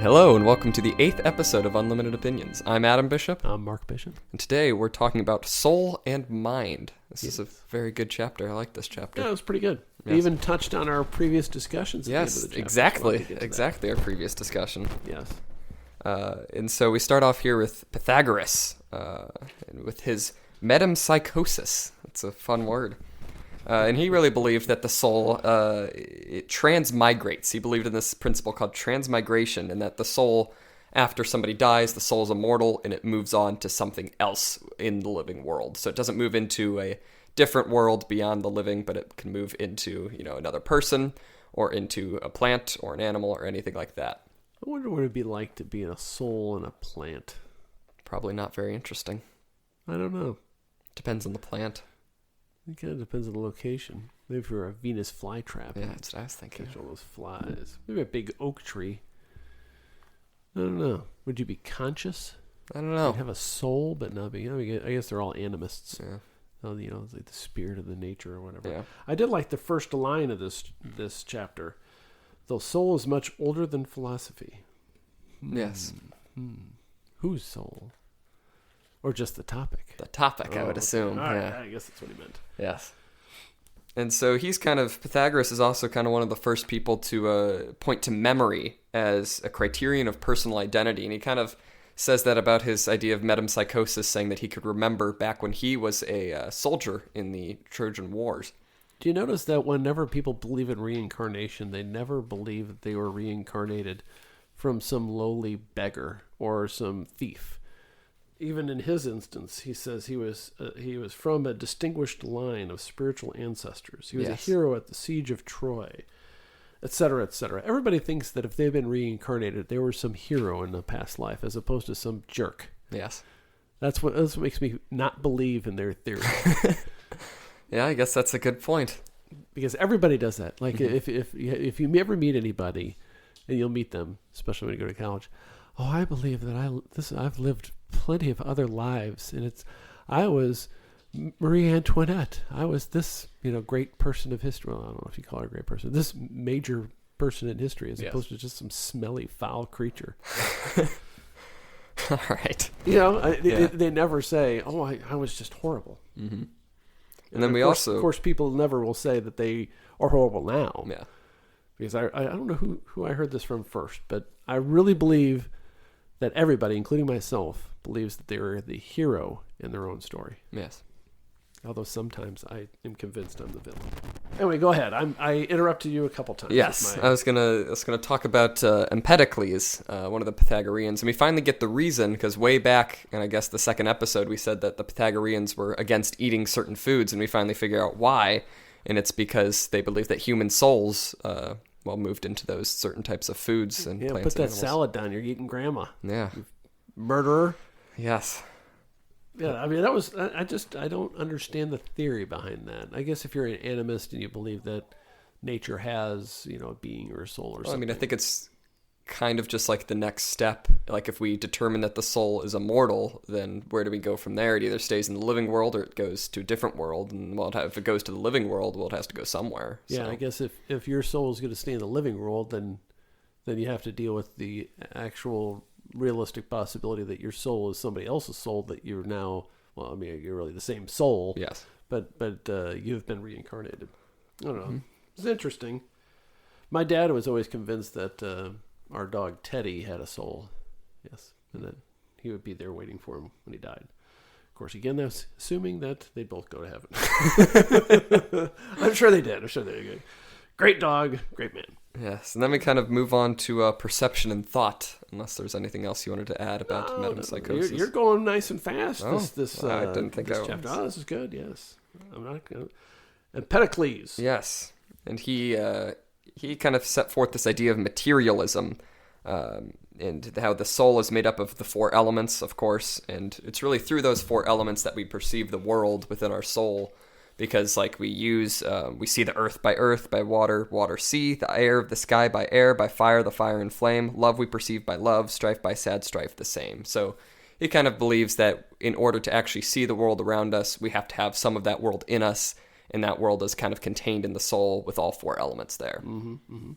Hello, and welcome to the 8th episode of Unlimited Opinions. I'm Adam Bishop. I'm Mark Bishop. And today we're talking about soul and mind. This is a very good chapter. I like this chapter. Yeah, it was pretty good. Yes. We even touched on our previous discussions at the end Yes, of the chapter. exactly our previous discussion. Yes. And so we start off here with Pythagoras, and with his metempsychosis. That's a fun word. And he really believed that the soul, it transmigrates. He believed in this principle called transmigration, and that the soul, after somebody dies, the soul is immortal, and it moves on to something else in the living world. So it doesn't move into a different world beyond the living, but it can move into, another person, or into a plant, or an animal, or anything like that. I wonder what it'd be like to be a soul in a plant. Probably not very interesting. I don't know. Depends on the plant. It kind of depends on the location. Maybe if you're a Venus flytrap. Yeah, that's what I was thinking. Catch all those flies. Maybe a big oak tree. I don't know. Would you be conscious? I don't know. You'd have a soul, but not be. I guess they're all animists. Yeah. It's like the spirit of the nature or whatever. Yeah. I did like the first line of this chapter. The soul is much older than philosophy. Yes. Whose soul? Or just the topic? The topic, I would assume. All right, Yeah. I guess that's what he meant. Yes. And so Pythagoras is also kind of one of the first people to point to memory as a criterion of personal identity. And he kind of says that about his idea of metempsychosis, saying that he could remember back when he was a soldier in the Trojan Wars. Do you notice that whenever people believe in reincarnation, they never believe that they were reincarnated from some lowly beggar or some thief? Even in his instance, he says he was from a distinguished line of spiritual ancestors. He was a hero at the siege of Troy, etc., etc. Everybody thinks that if they've been reincarnated, they were some hero in a past life, as opposed to some jerk. Yes. That's what makes me not believe in their theory. Yeah, I guess that's a good point. Because everybody does that. Like if you ever meet anybody, and you'll meet them, especially when you go to college. Oh, I believe that I've lived plenty of other lives, and I was Marie Antoinette. I was this, great person of history. Well, I don't know if you call her a great person. This major person in history, as opposed to just some smelly, foul creature. All right. They never say, "Oh, I was just horrible." Mm-hmm. And then of course, people never will say that they are horrible now. Yeah. Because I don't know who I heard this from first, but I really believe that everybody, including myself, believes that they are the hero in their own story. Yes. Although sometimes I am convinced I'm the villain. Anyway, go ahead. I interrupted you a couple times. Yes, I was gonna talk about Empedocles, one of the Pythagoreans, and we finally get the reason, because way back in, I guess, the second episode, we said that the Pythagoreans were against eating certain foods, and we finally figure out why, and it's because they believe that human souls moved into those certain types of foods and plants. Put that and animals. salad down. You're eating grandma. Yeah. Murderer. Yes. Yeah, I mean, I don't understand the theory behind that. I guess if you're an animist and you believe that nature has, a being or a soul or something. I mean, I think it's kind of just like the next step. Like if we determine that the soul is immortal, then where do we go from there? It either stays in the living world or it goes to a different world. And if it goes to the living world, it has to go somewhere. Yeah, so. I guess if your soul is going to stay in the living world, then you have to deal with the actual realistic possibility that your soul is somebody else's soul that you're now, you're really the same soul. Yes. But you've been reincarnated. I don't know. Mm-hmm. It's interesting. My dad was always convinced that our dog Teddy had a soul. Yes. And that he would be there waiting for him when he died. Of course, again, that's assuming that they'd both go to heaven. I'm sure they did. Great dog, great man. Yes, and then we kind of move on to perception and thought, unless there's anything else you wanted to add about metempsychosis. You're going nice and fast. I didn't think this chapter. Oh, this is good, yes. I'm not going to... Empedocles. Yes, and he kind of set forth this idea of materialism, and how the soul is made up of the four elements, of course, and it's really through those four elements that we perceive the world within our soul. Because we see the earth, by water, water sea, the air, the sky by air, by fire, the fire and flame, love we perceive by love, strife by sad, strife the same. So he kind of believes that in order to actually see the world around us, we have to have some of that world in us, and that world is kind of contained in the soul with all four elements there. Mm-hmm, mm-hmm.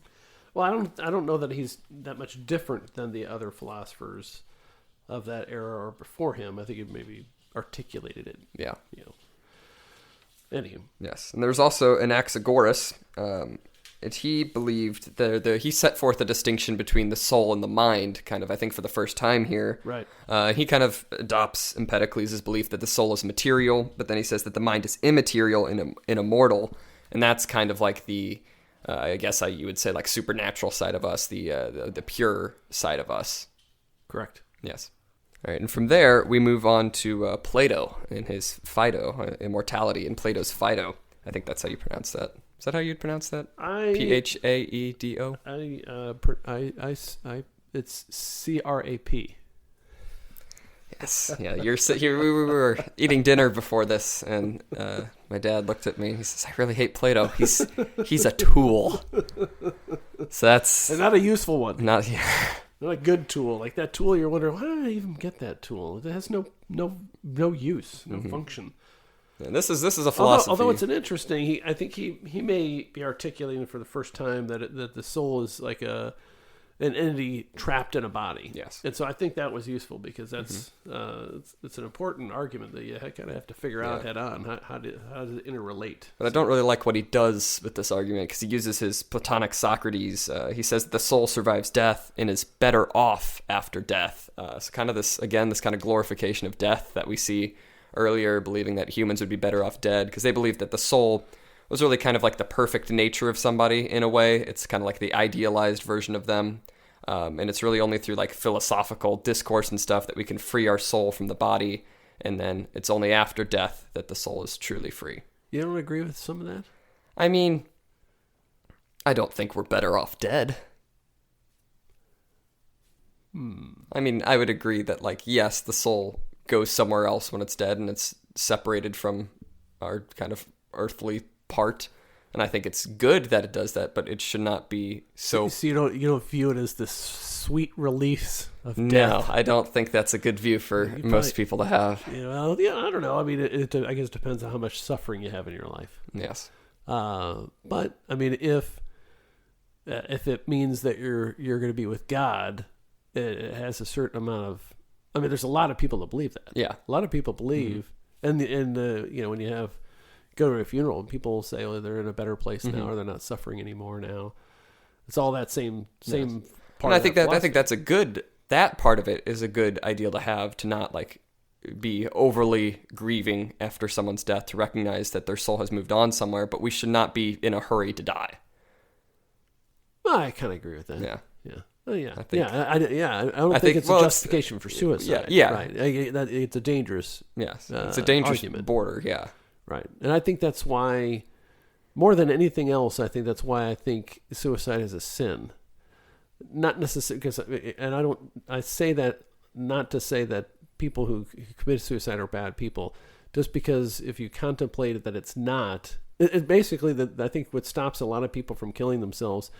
Well, I don't know that he's that much different than the other philosophers of that era or before him. I think he maybe articulated it. Yeah. Anywho. Yes, and there's also Anaxagoras. And he believed he set forth a distinction between the soul and the mind, kind of, I think, for the first time here. Right. He kind of adopts Empedocles' belief that the soul is material, but then he says that the mind is immaterial and immortal, and that's kind of like the, I guess you would say, like supernatural side of us, the pure side of us. Correct. Yes. All right, and from there we move on to Plato and his Phaedo, immortality, and Plato's Phaedo. I think that's how you pronounce that. Is that how you'd pronounce that? Phaedo. It's CRAP. Yes. Yeah. We were eating dinner before this, and my dad looked at me. He says, "I really hate Plato. He's a tool." So that's and not a useful one. Not a good tool. Like that tool, you're wondering, why did I even get that tool? It has no use, no function. And this is a philosophy. Although it's an interesting, I think he may be articulating for the first time that the soul is like an entity trapped in a body. Yes. And so I think that was useful because that's it's an important argument that you kind of have to figure out head on. How does it interrelate? But I don't really like what he does with this argument because he uses his Platonic Socrates. He says that the soul survives death and is better off after death. So kind of this kind of glorification of death that we see earlier, believing that humans would be better off dead because they believed that the soul was really kind of like the perfect nature of somebody in a way. It's kind of like the idealized version of them. And it's really only through like philosophical discourse and stuff that we can free our soul from the body. And then it's only after death that the soul is truly free. You don't agree with some of that? I mean, I don't think we're better off dead. I mean, I would agree that, like, yes, the soul goes somewhere else when it's dead and it's separated from our kind of earthly part. And I think it's good that it does that, but it should not be so... So you don't view it as this sweet release of death? No, I don't think that's a good view for most people to have. I don't know. I mean, I guess it depends on how much suffering you have in your life. Yes. But, I mean, if it means that you're going to be with God, it has a certain amount of... I mean, there's a lot of people that believe that. Yeah. A lot of people believe, and when you go to a funeral and people say, oh, they're in a better place now, or they're not suffering anymore now. It's all that same part. And I think that's that part of it is a good ideal to have, to not like be overly grieving after someone's death, to recognize that their soul has moved on somewhere, but we should not be in a hurry to die. I kind of agree with that. Yeah. Yeah. Oh, yeah. I don't think it's a justification for suicide. Yeah. Right. It's a dangerous. Yes. It's a dangerous argument. border. Yeah. Right. And I think that's why, more than anything else, I think suicide is a sin. Not necessarily I say that not to say that people who commit suicide are bad people, just because if you contemplate that it's not, it basically, I think what stops a lot of people from killing themselves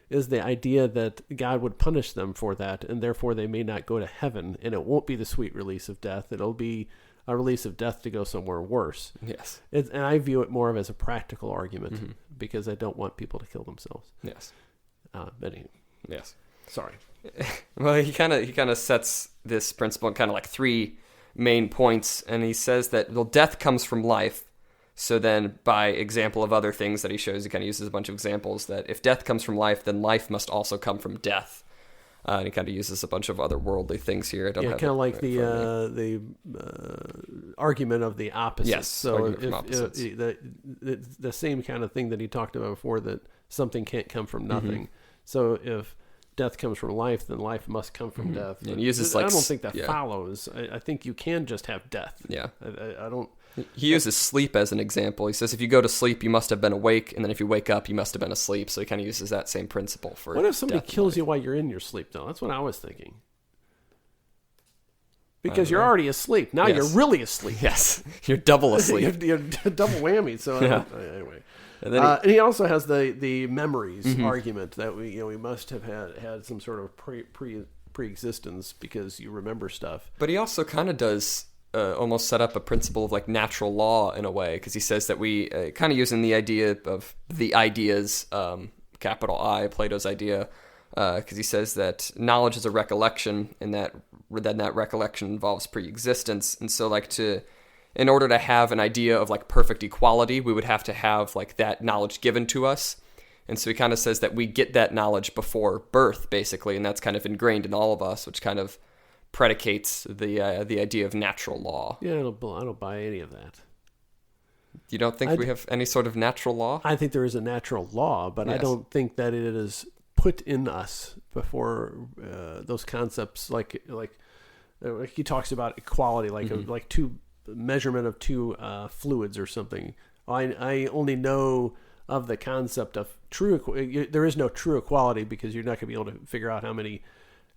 is the idea that God would punish them for that, and therefore they may not go to heaven, and it won't be the sweet release of death. It'll be a release of death to go somewhere worse. Yes. And I view it more of as a practical argument because I don't want people to kill themselves. Yes. Yes. Sorry. Well, he kind of sets this principle in kind of like three main points, and he says that, well, death comes from life. So then, by example of other things that he shows, he kind of uses a bunch of examples that if death comes from life, then life must also come from death. And he kind of uses a bunch of other worldly things here. Kind of like the argument of the opposites. Yes, so opposites. The same kind of thing that he talked about before, that something can't come from nothing. So if death comes from life, then life must come from death. And he uses I don't think that follows. I think you can just have death. Yeah. I don't... He uses sleep as an example. He says if you go to sleep, you must have been awake, and then if you wake up, you must have been asleep. So he kind of uses that same principle for... What if somebody kills you while you're in your sleep, though? That's what I was thinking. Because you're already asleep. Now you're really asleep. Yes. You're double asleep. you're double whammy. So anyway. And then and he also has the memories argument that we must have had some sort of pre-existence because you remember stuff. But he also kind of does almost set up a principle of like natural law in a way, because he says that we kind of using the idea of the ideas capital I, Plato's idea, because he says that knowledge is a recollection, and that then that recollection involves pre-existence. And so in order to have an idea of like perfect equality, we would have to have like that knowledge given to us. And so he kind of says that we get that knowledge before birth, basically, and that's kind of ingrained in all of us, which kind of predicates the idea of natural law. Yeah, I don't buy any of that. You don't think we have any sort of natural law? I think there is a natural law, but Yes. I don't think that it is put in us before those concepts, like he talks about equality, like two measurement of two fluids or something. I only know of the concept of there is no true equality, because you're not going to be able to figure out how many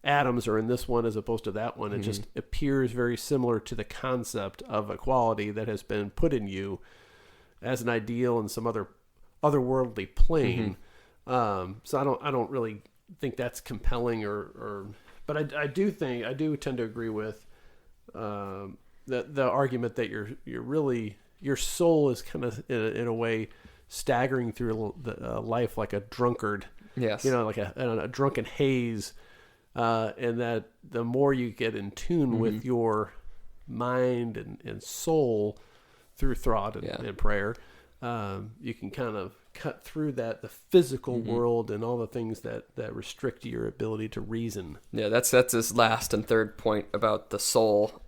atoms are in this one as opposed to that one. It just appears very similar to the concept of equality that has been put in you as an ideal in some otherworldly plane. So I don't really think that's compelling, but I do tend to agree with the argument that your soul is kind of in a way staggering through life like a drunkard. Yes. Like a drunken haze, and that the more you get in tune with your mind and soul through thought and prayer, you can kind of cut through the physical world and all the things that restrict your ability to reason. Yeah, that's his last and third point about the soul.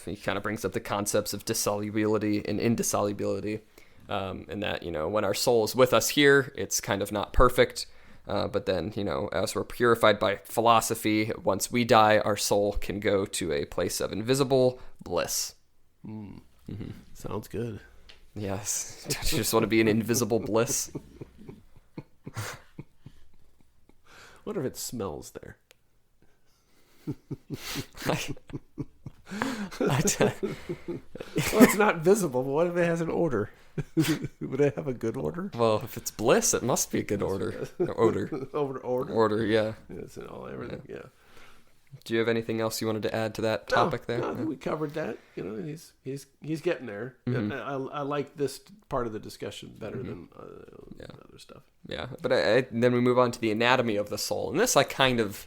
He kind of brings up the concepts of dissolubility and indissolubility, and that when our soul is with us here, it's kind of not perfect. But then, as we're purified by philosophy, once we die, our soul can go to a place of invisible bliss. Sounds good. Yes. Don't you just want to be in invisible bliss? What if it smells there? Well, it's not visible, but what if it has an odor? Would it have a good odor? Well, if it's bliss, it must be a good odor. Odor. Odor, yeah. It's in everything, yeah. Do you have anything else you wanted to add to that topic there? No, I think we covered that. He's getting there. I like this part of the discussion better than other stuff. Yeah, but then we move on to the anatomy of the soul, and this I kind of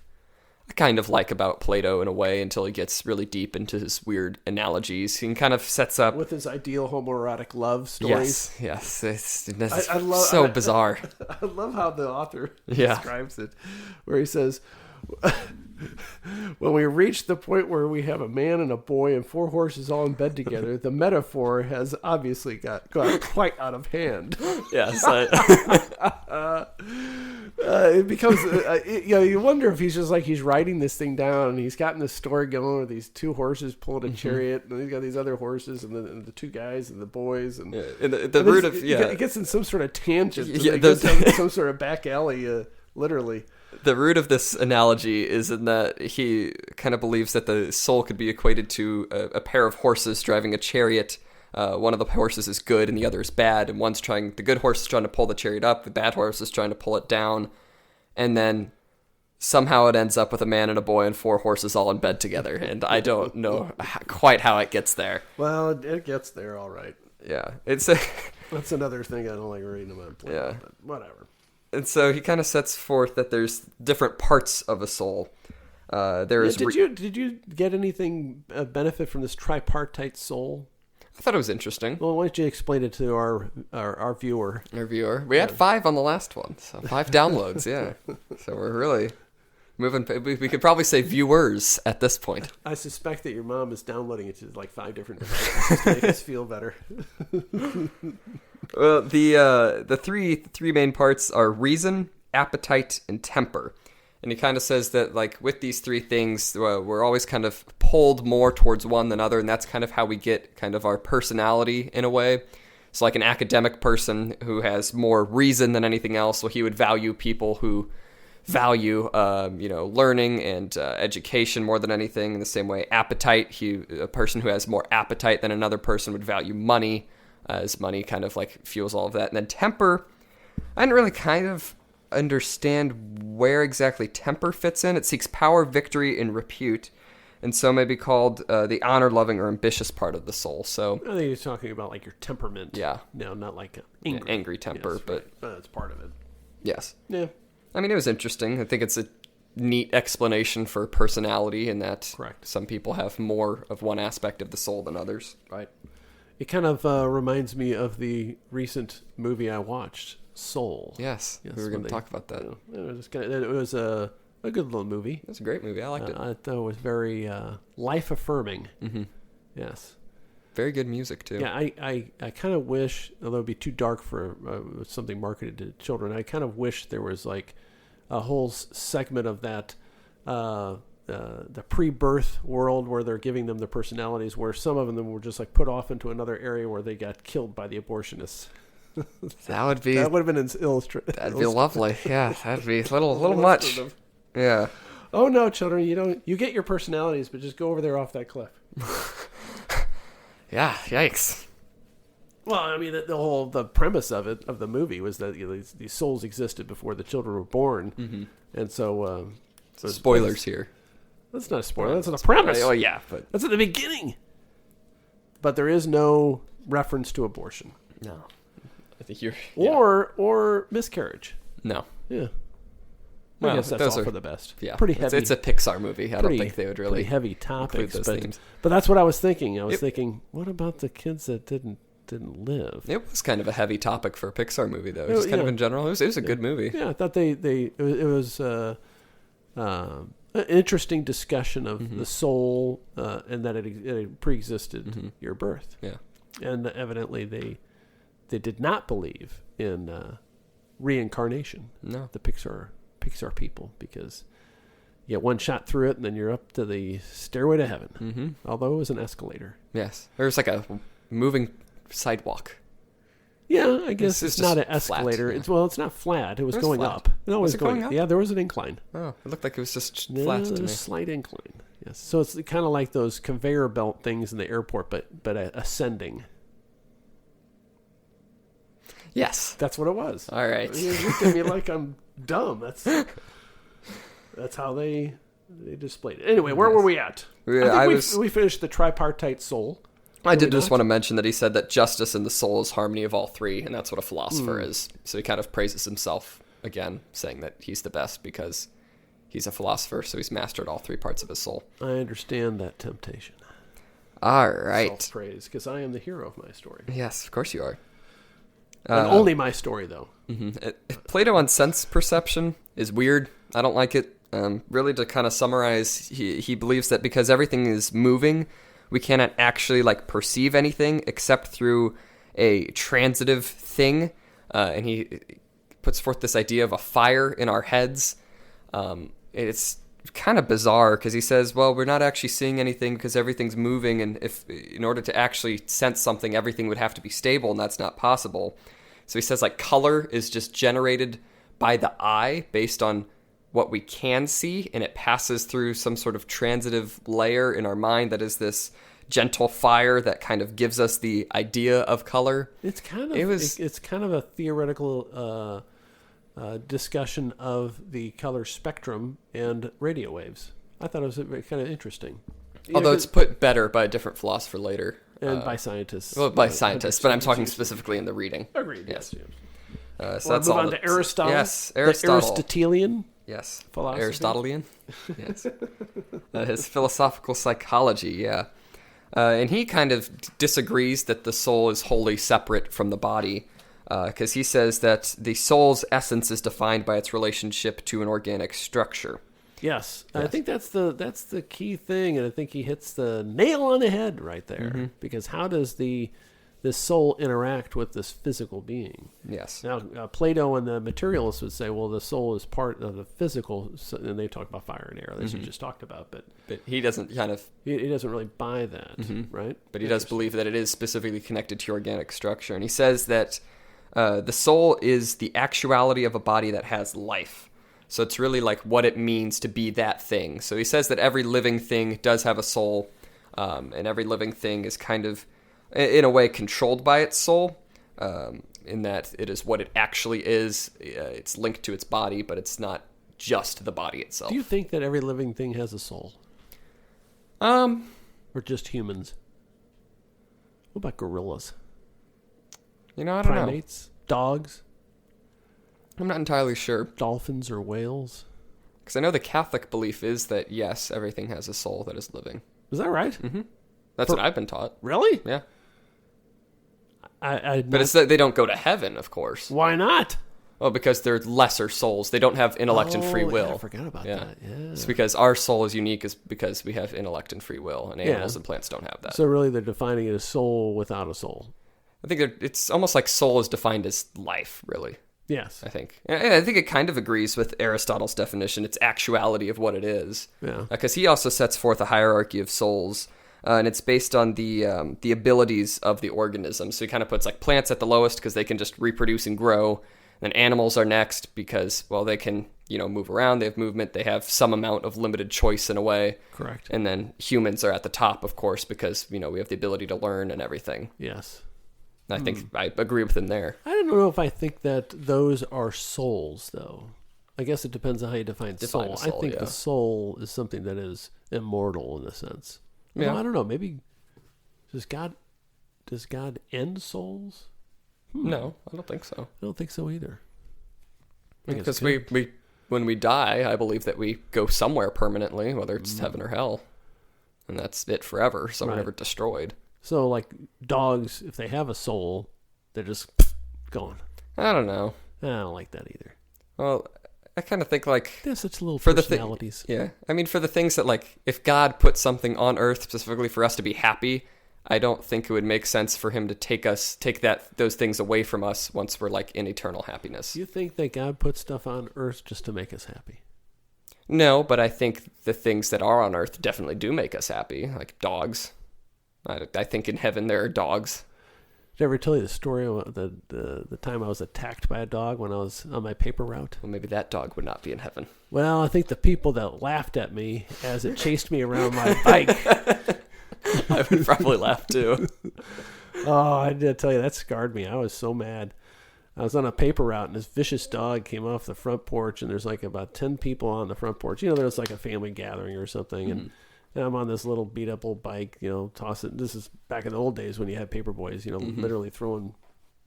like about Plato in a way, until he gets really deep into his weird analogies. He kind of sets up with his ideal homoerotic love stories. Yes, it's so bizarre. I love how the author describes it, where he says, when we reach the point where we have a man and a boy and 4 horses all in bed together, the metaphor has obviously got quite out of hand. Yes. It becomes, you wonder if he's just like, he's writing this thing down and he's gotten this story going with these 2 horses pulling a chariot, and he's got these other horses and the 2 guys and the boys. And the root of, it gets in some sort of tangent. It gets in some sort of back alley, literally. The root of this analogy is in that he kind of believes that the soul could be equated to a pair of horses driving a chariot. One of the horses is good and the other is bad, and the good horse is trying to pull the chariot up, the bad horse is trying to pull it down, and then somehow it ends up with a man and a boy and 4 horses all in bed together, and I don't know quite how it gets there. Well, it gets there all right. Yeah, that's another thing I don't like reading about Plato, but whatever. And so he kind of sets forth that there's different parts of a soul. Did you get anything benefit from this tripartite soul? I thought it was interesting. Well, why don't you explain it to our viewer? Our viewer. We had 5 on the last one, so 5 downloads, yeah. So we're really moving. We could probably say viewers at this point. I suspect that your mom is downloading it to like 5 different devices to make us feel better. Well, the three main parts are reason, appetite, and temper. And he kind of says that, like, with these 3 things, we're always kind of pulled more towards one than other, and that's kind of how we get kind of our personality in a way. So, like, an academic person who has more reason than anything else, well, he would value people who value, learning and education more than anything. In the same way, appetite, a person who has more appetite than another person would value money, as money kind of like fuels all of that. And then temper, I didn't really kind of understand where exactly temper fits in. It seeks power, victory, and repute, and so may be called the honor-loving or ambitious part of the soul. So I think he's talking about like your temperament. Yeah. No, not like angry temper, yes, but that's part of it. Yes. Yeah. I mean, it was interesting. I think it's a neat explanation for personality in that Correct. some people have more of one aspect of the soul than others. Right. It kind of reminds me of the recent movie I watched, Soul. Yes, we were going to talk about that. It was a good little movie. It was a great movie. I liked it. I thought it was very life-affirming. Mm-hmm. Yes. Very good music, too. Yeah, I kind of wish, although it'd be too dark for something marketed to children, I kind of wish there was like a whole segment of that, the pre-birth world where they're giving them the personalities, where some of them were just like put off into another area where they got killed by the abortionists. That would have been an illustrative. That'd be lovely. Yeah, that'd be a little much. Yeah. Oh no, children, you get your personalities, but just go over there off that cliff. Yeah, yikes. Well, I mean, the premise of the movie was that these souls existed before the children were born, mm-hmm. and so spoilers here. That's not a spoiler. That's the premise. Oh yeah, but that's at the beginning. But there is no reference to abortion. No, I think you're or miscarriage. No. Yeah. Well, I guess that's all for the best. Yeah, pretty heavy. It's a Pixar movie. I don't think they would really pretty heavy topics. those themes. But that's what I was thinking. I was thinking, what about the kids that didn't live? It was kind of a heavy topic for a Pixar movie, though. Just kind of in general, it was a good movie. Yeah, I thought it was an interesting discussion of mm-hmm. the soul and that it pre-existed mm-hmm. your birth. Yeah, and evidently they did not believe in reincarnation. No, the Pixar people, because you get one shot through it and then you're up to the stairway to heaven. mm-hmm. Although it was an escalator. Yes, there was like a moving sidewalk. Yeah, I guess it's not an Flat, escalator. yeah. It's not flat. It was going flat. up. No, it was going up? Yeah, there was an incline. Oh, it looked like it was just flat to me. A slight incline. Yes, so it's kind of like those conveyor belt things in the airport, but ascending. Yes, that's what it was. All right, you looked at me like I'm dumb. That's how they displayed it. Anyway, where were we at? Yeah, we finished the tripartite soul. I did just want to mention that he said that justice and the soul is harmony of all three, and that's what a philosopher is. So he kind of praises himself again, saying that he's the best because he's a philosopher, so he's mastered all three parts of his soul. I understand that temptation. All right. Self-praise, because I am the hero of my story. Yes, of course you are. And only my story, though. Mm-hmm. Plato on sense perception is weird. I don't like it. Really, to kind of summarize, he believes that because everything is moving, we cannot actually perceive anything except through a transitive thing. And he puts forth this idea of a fire in our heads. It's kind of bizarre because he says, well, we're not actually seeing anything because everything's moving, and if in order to actually sense something, everything would have to be stable, and that's not possible. So he says color is just generated by the eye based on what we can see, and it passes through some sort of transitive layer in our mind that is this gentle fire that kind of gives us the idea of color. It's kind of a theoretical discussion of the color spectrum and radio waves. I thought it was kind of interesting. Although it's put better by a different philosopher later. And by scientists. Well, by scientists, but I'm talking specifically in the reading. Agreed, yes. So that's move on to Aristotle. Yes, Aristotle. The Aristotelian. Yes, philosophy. Aristotelian. Yes, his philosophical psychology. Yeah, and he kind of disagrees that the soul is wholly separate from the body, because he says that the soul's essence is defined by its relationship to an organic structure. Yes. I think that's the key thing, and I think he hits the nail on the head right there. Mm-hmm. Because how does this soul interact with this physical being? Yes. Now, Plato and the materialists would say, well, the soul is part of the physical, and they talk about fire and air, as you just talked about. But he doesn't he doesn't really buy that, right? But he does believe that it is specifically connected to your organic structure, and he says that the soul is the actuality of a body that has life. So it's really what it means to be that thing. So he says that every living thing does have a soul, and every living thing is kind of, in a way, controlled by its soul, in that it is what it actually is. It's linked to its body, but it's not just the body itself. Do you think that every living thing has a soul? Or just humans? What about gorillas? I don't know. Primates? Dogs? I'm not entirely sure. Dolphins or whales? Because I know the Catholic belief is that, yes, everything has a soul that is living. Is that right? Mm-hmm. That's what I've been taught. Really? Yeah. But it's that they don't go to heaven, of course. Why not? Well, because they're lesser souls. They don't have intellect and free will. Yeah, I forgot about that. Yeah. It's because our soul is unique is because we have intellect and free will, and animals and plants don't have that. So really they're defining it as soul without a soul. I think it's almost like soul is defined as life, really. Yes. I think. And I think it kind of agrees with Aristotle's definition. It's actuality of what it is. Yeah. Because he also sets forth a hierarchy of souls, and it's based on the abilities of the organism. So he kind of puts like plants at the lowest because they can just reproduce and grow. Then animals are next because, well, they can, move around. They have movement. They have some amount of limited choice in a way. Correct. And then humans are at the top, of course, because, we have the ability to learn and everything. Yes. I think I agree with him there. I don't know if I think that those are souls, though. I guess it depends on how you define soul. I think the soul is something that is immortal in a sense. Yeah. Well, I don't know. Maybe does God end souls? No, I don't think so. I don't think so either. Because we when we die, I believe that we go somewhere permanently, whether it's heaven or hell, and that's it forever. So we're never destroyed. So, like dogs, if they have a soul, they're just gone. I don't know. I don't like that either. Well, I kind of think like they're such little personalities. Yeah, I mean, for the things that like, if God put something on Earth specifically for us to be happy, I don't think it would make sense for him to take those things away from us once we're like in eternal happiness. You think that God put stuff on Earth just to make us happy? No, but I think the things that are on Earth definitely do make us happy, like dogs. I think in heaven there are dogs. Did I ever tell you the story of the time I was attacked by a dog when I was on my paper route? Well, maybe that dog would not be in heaven. Well, I think the people that laughed at me as it chased me around my bike. I would probably laugh too. Oh, I did tell you, that scarred me. I was so mad. I was on a paper route, and this vicious dog came off the front porch, and there's like about 10 people on the front porch. There's like a family gathering or something, and I'm on this little beat-up old bike, tossing. This is back in the old days when you had paper boys, literally throwing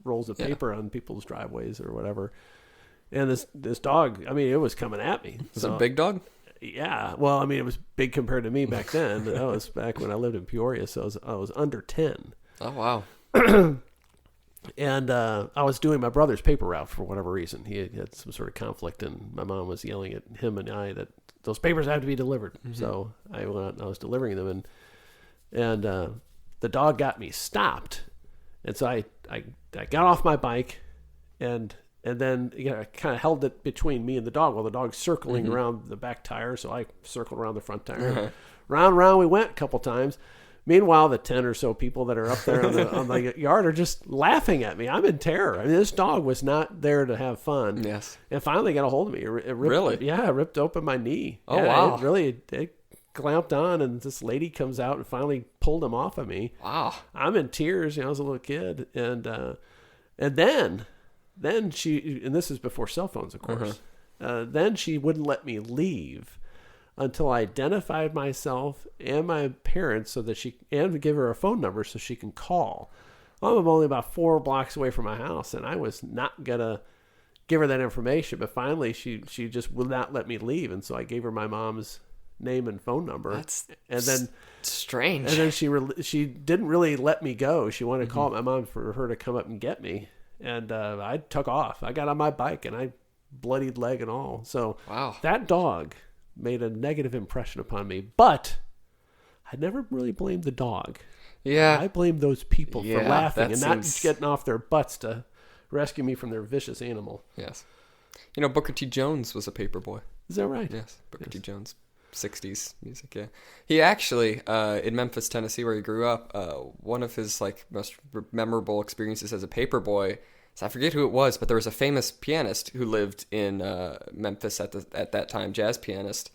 rolls of paper on people's driveways or whatever. And this dog, it was coming at me. Was it a big dog? Yeah. Well, it was big compared to me back then. That was back when I lived in Peoria, so I was under 10. Oh, wow. And I was doing my brother's paper route for whatever reason. He had some sort of conflict, and my mom was yelling at him and I that those papers have to be delivered. So I went out and I was delivering them, and the dog got me stopped. And so I got off my bike, and then I kind of held it between me and the dog while the dog's circling around the back tire. So I circled around the front tire. Round and round we went a couple times. Meanwhile, the 10 or so people that are up there on the yard are just laughing at me. I'm in terror. This dog was not there to have fun. Yes. And finally got a hold of me. It ripped, really? Yeah, it ripped open my knee. Oh, yeah, wow. It clamped on, and this lady comes out and finally pulled him off of me. Wow. I'm in tears. I was a little kid. And then she, and this is before cell phones, of course, then she wouldn't let me leave until I identified myself and my parents and give her a phone number so she can call. I'm only about 4 blocks away from my house, and I was not going to give her that information. But finally, she just would not let me leave, and so I gave her my mom's name and phone number. That's strange. And then she didn't really let me go. She wanted to call my mom for her to come up and get me, and I took off. I got on my bike, and I bloodied leg and all. So that dog made a negative impression upon me, but I never really blamed the dog. Yeah. I blamed those people for laughing and not seems... getting off their butts to rescue me from their vicious animal. Yes. Booker T. Jones was a paper boy. Is that right? Yes. Booker T. Jones. 60s music, yeah. He actually, in Memphis, Tennessee, where he grew up, one of his most memorable experiences as a paper boy, I forget who it was, but there was a famous pianist who lived in Memphis at that time, jazz pianist,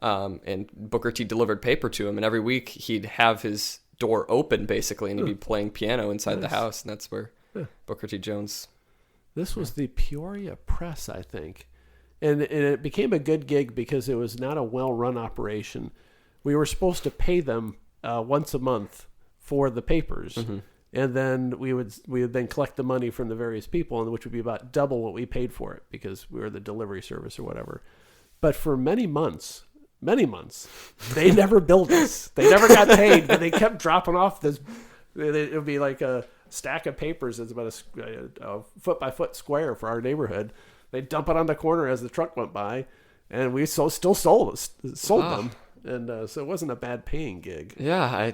and Booker T delivered paper to him, and every week he'd have his door open, basically, and he'd be playing piano inside the house, and that's where Booker T. Jones... This was the Peoria Press, I think, and it became a good gig because it was not a well-run operation. We were supposed to pay them once a month for the papers, And then we would then collect the money from the various people, and which would be about double what we paid for it because we were the delivery service or whatever. But for many months, they never billed us. They never got paid, but they kept dropping off this. It would be like a stack of papers that's about a foot by foot square for our neighborhood. They'd dump it on the corner as the truck went by, and we still sold them. And so it wasn't a bad paying gig. Yeah,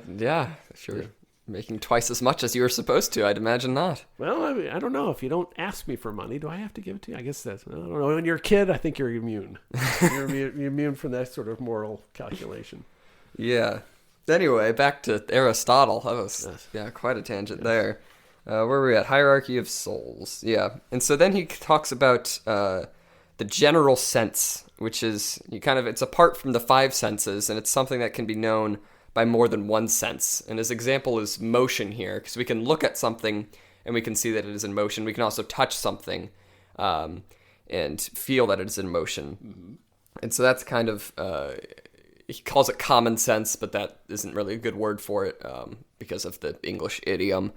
sure. Yeah. Making twice as much as you were supposed to, I'd imagine not. Well, I don't know. If you don't ask me for money, do I have to give it to you? I guess I don't know. When you're a kid, I think you're immune. You're immune from that sort of moral calculation. Yeah. Anyway, back to Aristotle. That was, quite a tangent there. Where were we at? Hierarchy of souls. Yeah. And so then he talks about the general sense, which is it's apart from the five senses, and it's something that can be known by more than one sense. And his example is motion here, because we can look at something and we can see that it is in motion. We can also touch something and feel that it is in motion. Mm-hmm. And so that's kind of, he calls it common sense, but that isn't really a good word for it because of the English idiom.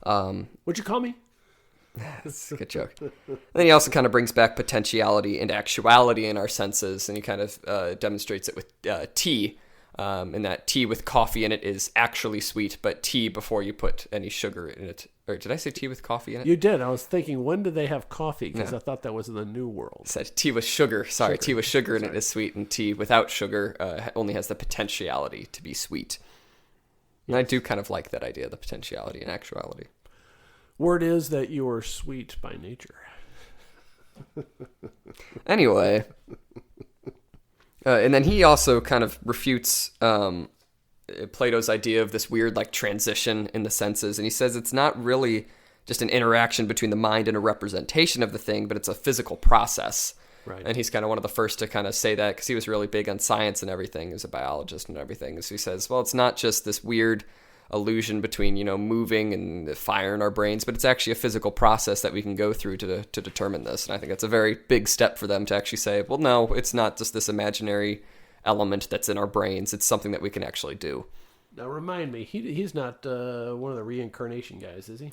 What'd you call me? That's a good joke. And then he also kind of brings back potentiality and actuality in our senses, and he kind of demonstrates it with tea. And that tea with coffee in it is actually sweet, but tea before you put any sugar in it. Or did I say tea with coffee in it? You did. I was thinking, when did they have coffee? Because I thought that was in the New World. I said tea with sugar. Sorry, tea with sugar in it is sweet, and tea without sugar only has the potentiality to be sweet. And I do kind of like that idea, the potentiality and actuality. Word is that you are sweet by nature. Anyway... and then he also kind of refutes Plato's idea of this weird transition in the senses, and he says it's not really just an interaction between the mind and a representation of the thing, but it's a physical process. Right. And he's kind of one of the first to kind of say that because he was really big on science and everything. He was a biologist and everything. So he says, well, it's not just this weird illusion between moving and the fire in our brains, but it's actually a physical process that we can go through to determine this. And I think that's a very big step for them to actually say, well, no, it's not just this imaginary element that's in our brains. It's something that we can actually do. Now remind me, he's not one of the reincarnation guys, is he?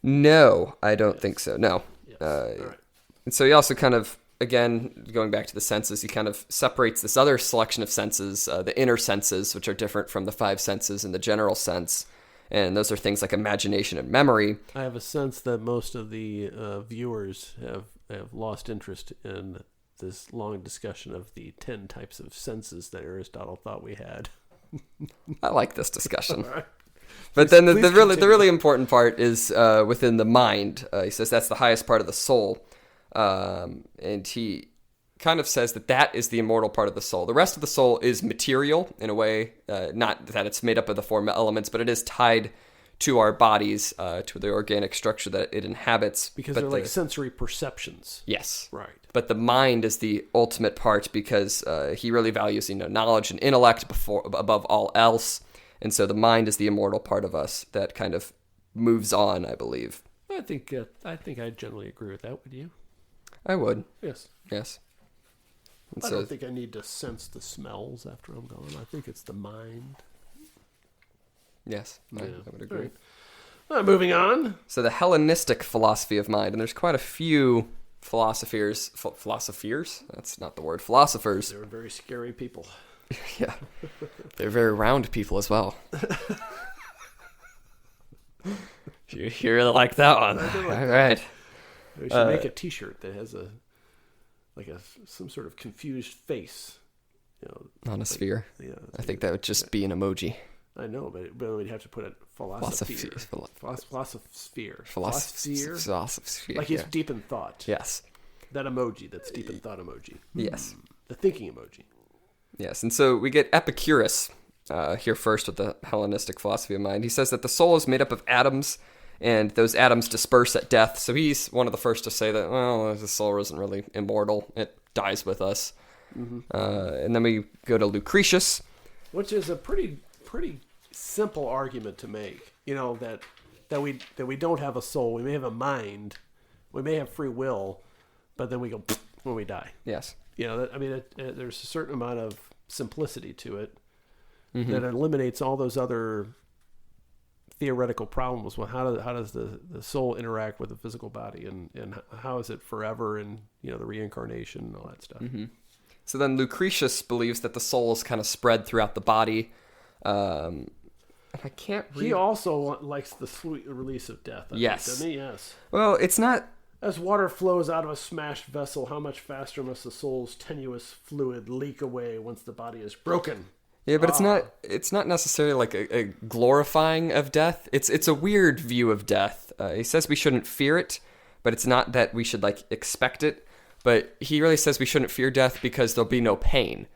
No, I don't think so. No. Yes. All right. And so he also kind of, again, going back to the senses, he kind of separates this other selection of senses, the inner senses, which are different from the five senses in the general sense. And those are things like imagination and memory. I have a sense that most of the viewers have lost interest in this long discussion of the 10 types of senses that Aristotle thought we had. I like this discussion. Right. But then the really important part is within the mind. He says that's the highest part of the soul. And he kind of says that is the immortal part of the soul. The rest of the soul is material in a way, not that it's made up of the four elements, but it is tied to our bodies, to the organic structure that it inhabits. Because they're like sensory perceptions. Yes. Right. But the mind is the ultimate part because he really values knowledge and intellect above all else. And so the mind is the immortal part of us that kind of moves on, I believe. I think I generally agree with that. Would you? I would. Yes. And I don't think I need to sense the smells after I'm gone. I think it's the mind. Yes, I would agree. Right. Moving on. So the Hellenistic philosophy of mind, and there's quite a few philosophers? That's not the word. Philosophers. They were very scary people. Yeah. They're very round people as well. You really like that one. All right. We should make a T-shirt that has some sort of confused face, on a sphere. Yeah, I think that would just be an emoji. I know, but we'd have to put a philosophy. Philosophy. Like he's deep in thought. Yes. That emoji, that's deep in thought emoji. Yes. The thinking emoji. Yes, and so we get Epicurus here first with the Hellenistic philosophy of mind. He says that the soul is made up of atoms, and those atoms disperse at death. So he's one of the first to say that, well, the soul isn't really immortal. It dies with us. Mm-hmm. And then we go to Lucretius. Which is a pretty simple argument to make. That we don't have a soul. We may have a mind. We may have free will, but then we go when we die. Yes. There's a certain amount of simplicity to it mm-hmm. that eliminates all those other theoretical problem was, well, how does the soul interact with the physical body, and how is it forever, and the reincarnation and all that stuff. Mm-hmm. So then Lucretius believes that the soul is kind of spread throughout the body. I can't read. He also likes the sweet release of death. Yes. Doesn't he? Yes. Well, it's not. As water flows out of a smashed vessel, how much faster must the soul's tenuous fluid leak away once the body is broken? Yeah, but it's not necessarily like a glorifying of death. It's a weird view of death. He says we shouldn't fear it, but it's not that we should like expect it. But he really says we shouldn't fear death because there'll be no pain.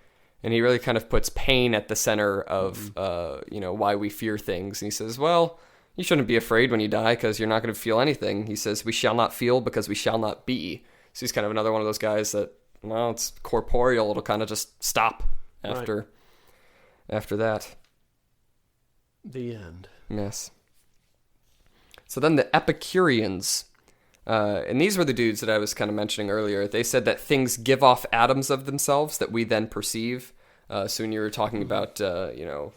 And he really kind of puts pain at the center of, why we fear things. And he says, well, you shouldn't be afraid when you die because you're not going to feel anything. He says, we shall not feel because we shall not be. So he's kind of another one of those guys that, well, it's corporeal. It'll kind of just stop after that. The end. Yes. So then the Epicureans, and these were the dudes that I was kind of mentioning earlier. They said that things give off atoms of themselves that we then perceive. So when you were talking about,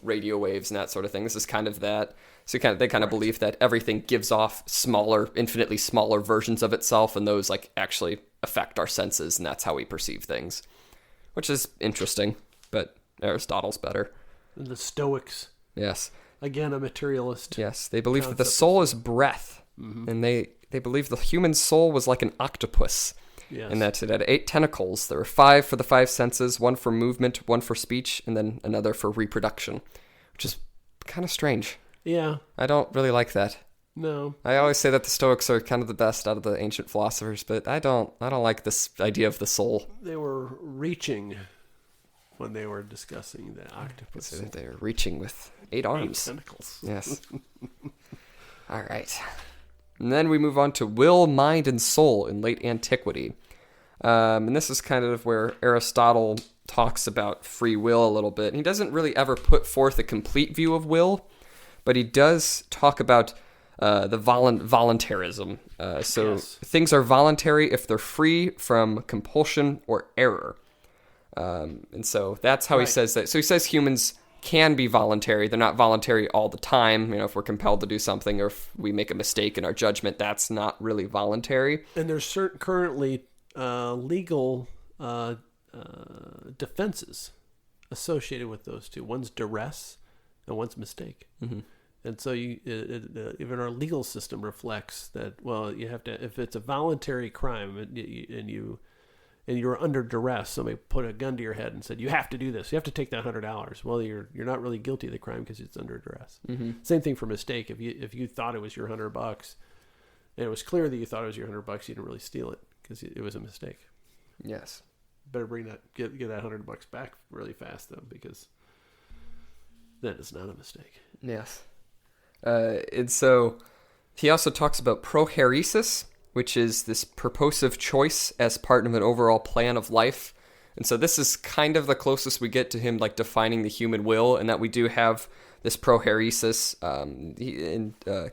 radio waves and that sort of thing, this is kind of that. So they kind of believe that everything gives off infinitely smaller versions of itself, and those like actually affect our senses, and that's how we perceive things, which is interesting. But Aristotle's better. And the Stoics. Yes. Again, a materialist. Yes, they believe that the soul is breath, and they believe the human soul was like an octopus. Yes. And that it had 8 tentacles. There were 5 for the 5 senses, 1 for movement, 1 for speech, and then another for reproduction, which is kind of strange. Yeah. I don't really like that. No. I always say that the Stoics are kind of the best out of the ancient philosophers, but I don't like this idea of the soul. They were reaching when they were discussing the octopus. They were reaching with 8 arms. 8 tentacles. Yes. All right. And then we move on to will, mind, and soul in late antiquity. And this is kind of where Aristotle talks about free will a little bit. He doesn't really ever put forth a complete view of will, but he does talk about the voluntarism. So things are voluntary if they're free from compulsion or error. And so that's how he says that. So he says humans can be voluntary. They're not voluntary all the time. If we're compelled to do something or if we make a mistake in our judgment, that's not really voluntary. And there's currently legal defenses associated with those two. One's duress and one's mistake. Mm-hmm. And so even our legal system reflects that, well, you have to, if it's a voluntary crime and you're under duress, somebody put a gun to your head and said, you have to do this. You have to take that $100. Well, you're not really guilty of the crime because it's under duress. Mm-hmm. Same thing for mistake. If you thought it was your $100 and it was clear that you thought it was your $100, you didn't really steal it because it was a mistake. Yes. Better get that $100 back really fast though, because that is not a mistake. Yes. And so he also talks about prohairesis, which is this purposive choice as part of an overall plan of life. And so this is kind of the closest we get to him like defining the human will, and that we do have this prohairesis.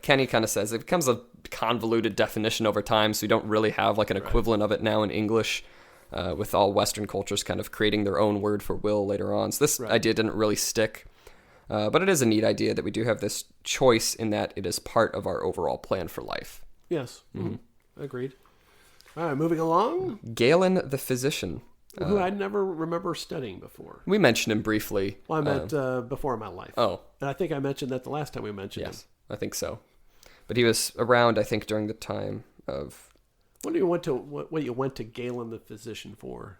Kenny kind of says it becomes a convoluted definition over time, so we don't really have like an equivalent of it now in English, with all Western cultures kind of creating their own word for will later on. So this idea didn't really stick. But it is a neat idea that we do have this choice in that it is part of our overall plan for life. Yes. Mm-hmm. Agreed. All right, moving along. Galen the physician. Who I never remember studying before. We mentioned him briefly. Well, I meant before in my life. Oh. And I think I mentioned that the last time we mentioned him. Yes, I think so. But he was around, I think, during the time of... What you went to Galen the physician for?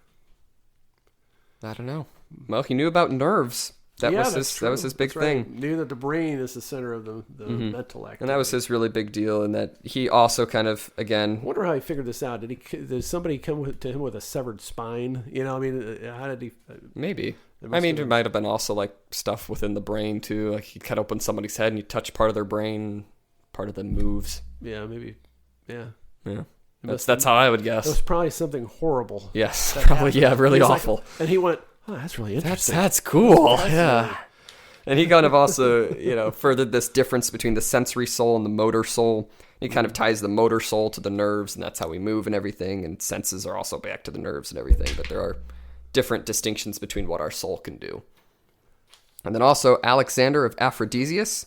I don't know. Well, he knew about nerves. That was his big thing. Knew that the brain is the center of the mental activity. And that was his really big deal, and that he also kind of, again... I wonder how he figured this out. Did somebody come to him with a severed spine? How did he... Maybe. There might have been also, like, stuff within the brain, too. Like, he cut open somebody's head, and you touch part of their brain, part of them moves. Yeah, maybe. Yeah. Yeah. That's how I would guess. It was probably something horrible. Yes, probably, really awful. And he went... Oh, that's really interesting. That's cool. Yeah. And he kind of also, furthered this difference between the sensory soul and the motor soul. He kind of ties the motor soul to the nerves, and that's how we move and everything. And senses are also back to the nerves and everything. But there are different distinctions between what our soul can do. And then also Alexander of Aphrodisias.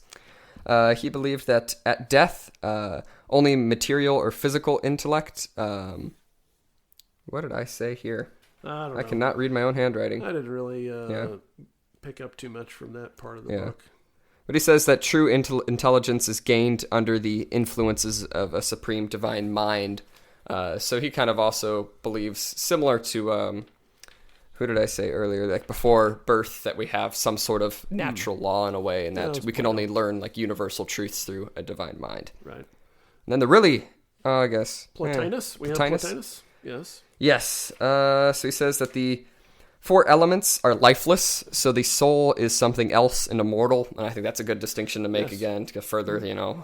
He believed that at death, only material or physical intellect. What did I say here? I don't know. I cannot read my own handwriting. I didn't really pick up too much from that part of the book. But he says that true intelligence is gained under the influences of a supreme divine mind. So he kind of also believes, similar to, who did I say earlier, like before birth, that we have some sort of natural law in a way, and that we can only learn like universal truths through a divine mind. Right. And then the really, I guess... Plotinus? We have Plotinus? Yes. Yes. So he says that the 4 elements are lifeless, so the soul is something else and immortal. And I think that's a good distinction to make again, to go further,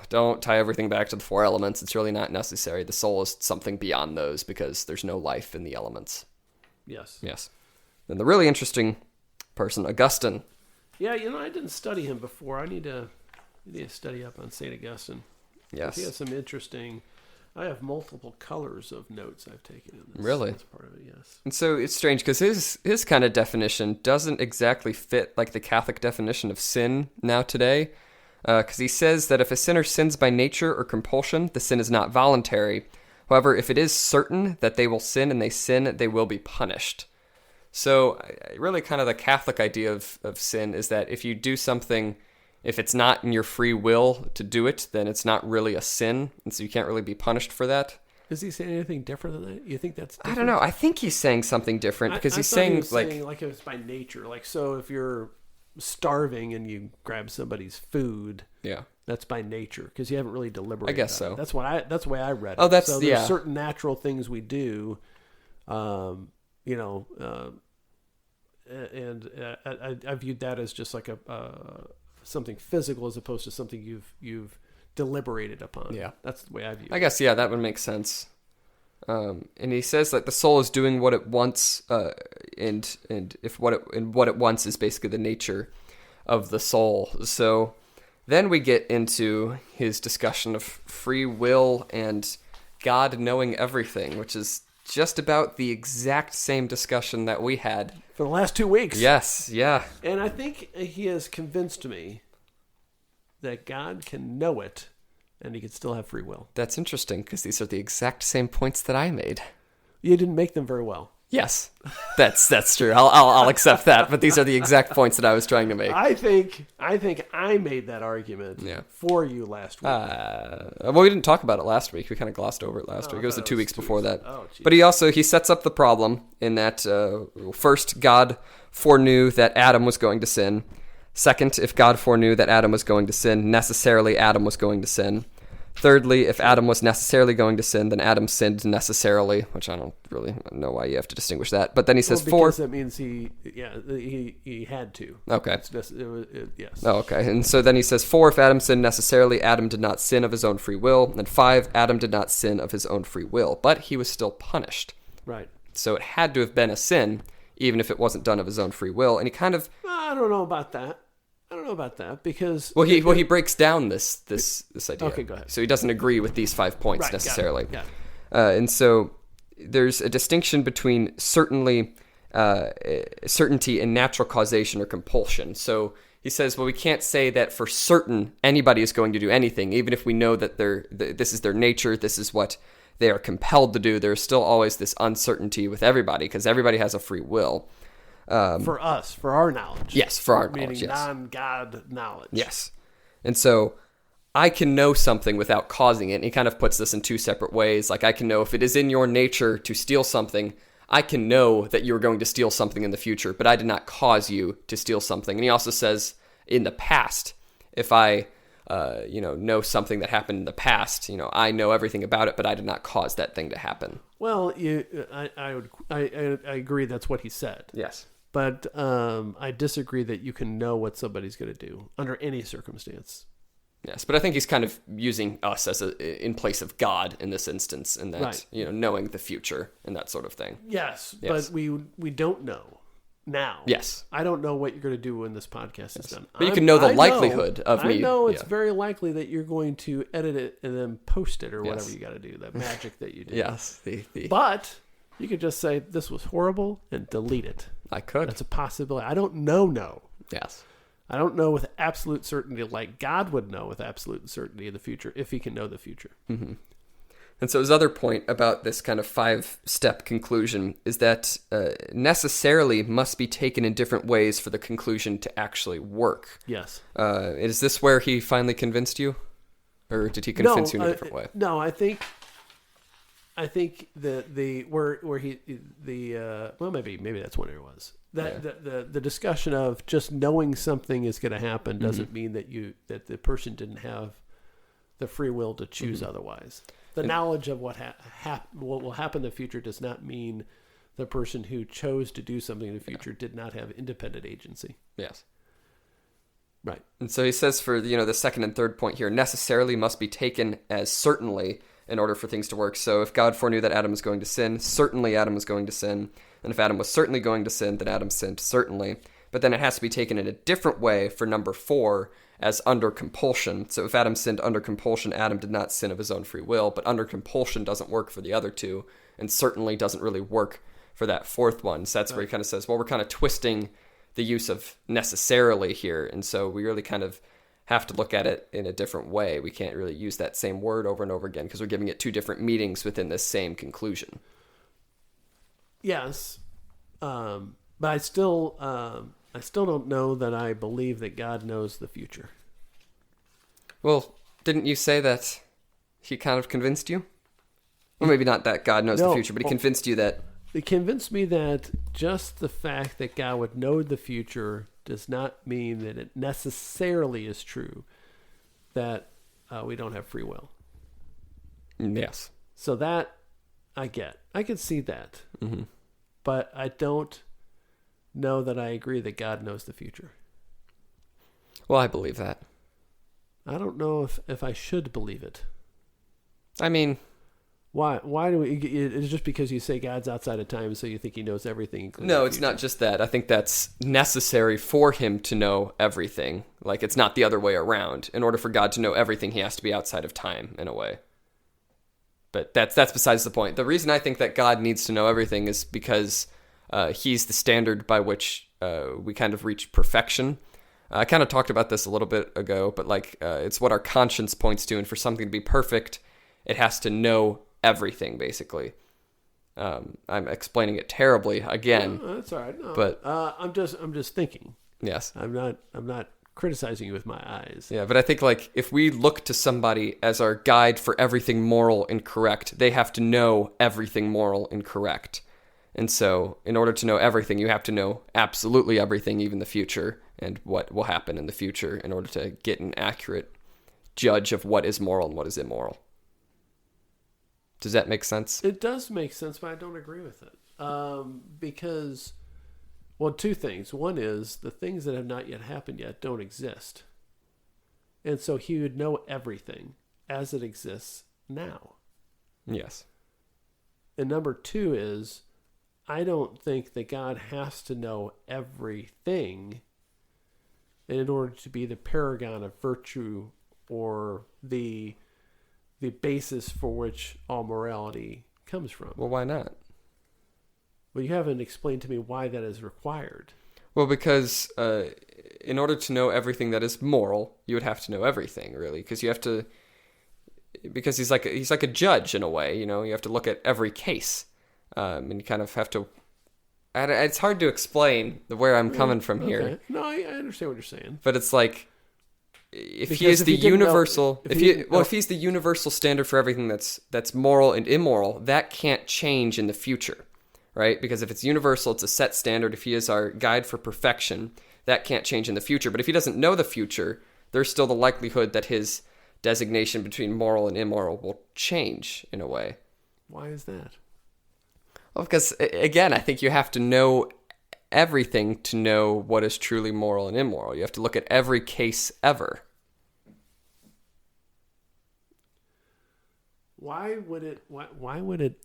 don't tie everything back to the 4 elements. It's really not necessary. The soul is something beyond those because there's no life in the elements. Yes. Yes. Then the really interesting person, Augustine. Yeah, I didn't study him before. I need to study up on St. Augustine. Yes. He has some interesting... I have multiple colors of notes I've taken in this. Really? That's part of it, yes. And so it's strange because his kind of definition doesn't exactly fit like the Catholic definition of sin now today. Because he says that if a sinner sins by nature or compulsion, the sin is not voluntary. However, if it is certain that they will sin and they sin, they will be punished. So really kind of the Catholic idea of sin is that if you do something... If it's not in your free will to do it, then it's not really a sin, and so you can't really be punished for that. Is he saying anything different than that? You think that's different? I don't know. I think he's saying something different because he's saying like it's by nature. Like, so if you're starving and you grab somebody's food, that's by nature because you haven't really deliberated. I guess so. That's the way I read it. Oh, that's so there's certain natural things we do, and I viewed that as just like something physical as opposed to something you've deliberated upon. Yeah, that's the way I view it. I guess that would make sense. And he says that the soul is doing what it wants, and what it wants is basically the nature of the soul. So then we get into his discussion of free will and God knowing everything, which is just about the exact same discussion that we had for the last 2 weeks. Yes, yeah. And I think he has convinced me that God can know it and he can still have free will. That's interesting because these are the exact same points that I made. You didn't make them very well. Yes, that's true. I'll accept that. But these are the exact points that I was trying to make. I think I made that argument for you last week. Well, we didn't talk about it last week. We kind of glossed over it last week. It was the 2 weeks before that. Oh, but he sets up the problem in that first, God foreknew that Adam was going to sin. Second, if God foreknew that Adam was going to sin, necessarily Adam was going to sin. Thirdly, if Adam was necessarily going to sin, then Adam sinned necessarily, which I don't really know why you have to distinguish that. But then he says because that means he had to. Okay. Yes. Oh, okay. And so then he says 4, if Adam sinned necessarily, Adam did not sin of his own free will. And 5, Adam did not sin of his own free will, but he was still punished. Right. So it had to have been a sin, even if it wasn't done of his own free will. And he kind of... I don't know about that because... Well, he breaks down this idea. Okay, go ahead. So he doesn't agree with these 5 points necessarily. Got it. And so there's a distinction between certainty and natural causation or compulsion. So he says, well, we can't say that for certain anybody is going to do anything, even if we know that this is their nature, this is what they are compelled to do. There's still always this uncertainty with everybody because everybody has a free will. For us, for our knowledge. Yes, for our knowledge, meaning non-God knowledge. Yes. And so I can know something without causing it. And he kind of puts this in 2 separate ways. Like I can know if it is in your nature to steal something, I can know that you're going to steal something in the future, but I did not cause you to steal something. And he also says in the past, if I know something that happened in the past, I know everything about it, but I did not cause that thing to happen. Well, I agree that's what he said. Yes. But I disagree that you can know what somebody's going to do under any circumstance. Yes, but I think he's kind of using us as in place of God in this instance, in that knowing the future and that sort of thing. Yes, but we don't know now. Yes, I don't know what you're going to do when this podcast is done. But you can know the likelihood of me. I know it's very likely that you're going to edit it and then post it or whatever you got to do. That magic that you do. Yes, but you could just say this was horrible and delete it. I could. That's a possibility. I don't know. Yes. I don't know with absolute certainty like God would know with absolute certainty of the future, if he can know the future. Mm-hmm. And so his other point about this kind of 5-step conclusion is that necessarily must be taken in different ways for the conclusion to actually work. Yes. Is this where he finally convinced you? Or did he convince you in a different way? No, I think well, maybe that's what it was. The discussion of just knowing something is going to happen doesn't mean that the person didn't have the free will to choose otherwise. The knowledge of what will happen in the future does not mean the person who chose to do something in the future did not have independent agency. Yes. Right. And so he says for the second and third point here, necessarily must be taken as certainly in order for things to work. So if God foreknew that Adam was going to sin, certainly Adam was going to sin. And if Adam was certainly going to sin, then Adam sinned certainly. But then it has to be taken in a different way for number 4 as under compulsion. So if Adam sinned under compulsion, Adam did not sin of his own free will, but under compulsion doesn't work for the other two, and certainly doesn't really work for that fourth one. So that's where he kind of says, well, we're kind of twisting the use of necessarily here, and so we really kind of have to look at it in a different way. We can't really use that same word over and over again because we're giving it 2 different meanings within this same conclusion. Yes, but I still don't know that I believe that God knows the future. Well, didn't you say that he kind of convinced you? Well, maybe not that God knows the future, but he convinced you that... It convinced me that just the fact that God would know the future does not mean that it necessarily is true that we don't have free will. Yes. So that I get. I can see that. Mm-hmm. But I don't know that I agree that God knows the future. Well, I believe that. I don't know if I should believe it. I mean... Why do we... It's just because you say God's outside of time, so you think he knows everything. No, it's not just that. I think that's necessary for him to know everything. Like, it's not the other way around. In order for God to know everything, he has to be outside of time, in a way. But that's besides the point. The reason I think that God needs to know everything is because he's the standard by which we kind of reach perfection. I kind of talked about this a little bit ago, but it's what our conscience points to, and for something to be perfect, it has to know everything, basically. I'm explaining it terribly again. No, that's all right. No, but I'm just thinking. Yes, I'm not criticizing you with my eyes. Yeah, but I think if we look to somebody as our guide for everything moral and correct, they have to know everything moral and correct. And so, in order to know everything, you have to know absolutely everything, even the future, and what will happen in the future, in order to get an accurate judge of what is moral and what is immoral. Does that make sense? It does make sense, but I don't agree with it. Because, well, 2 things. One is the things that have not yet happened yet don't exist. And so he would know everything as it exists now. Yes. And number 2 is I don't think that God has to know everything in order to be the paragon of virtue or the basis for which all morality comes from. Well, why not? Well, you haven't explained to me why that is required. Well, because in order to know everything that is moral, you would have to know everything, really, because you have to. Because he's like a judge in a way, you have to look at every case, and you kind of have to. It's hard to explain where I'm coming from here. No, I understand what you're saying. But it's like. If he is the universal, if he's the universal standard for everything that's moral and immoral, that can't change in the future, right? Because if it's universal, it's a set standard. If he is our guide for perfection, that can't change in the future. But if he doesn't know the future, there's still the likelihood that his designation between moral and immoral will change in a way. Why is that? Well, because again, I think you have to know everything to know what is truly moral and immoral. You have to look at every case ever. Why would it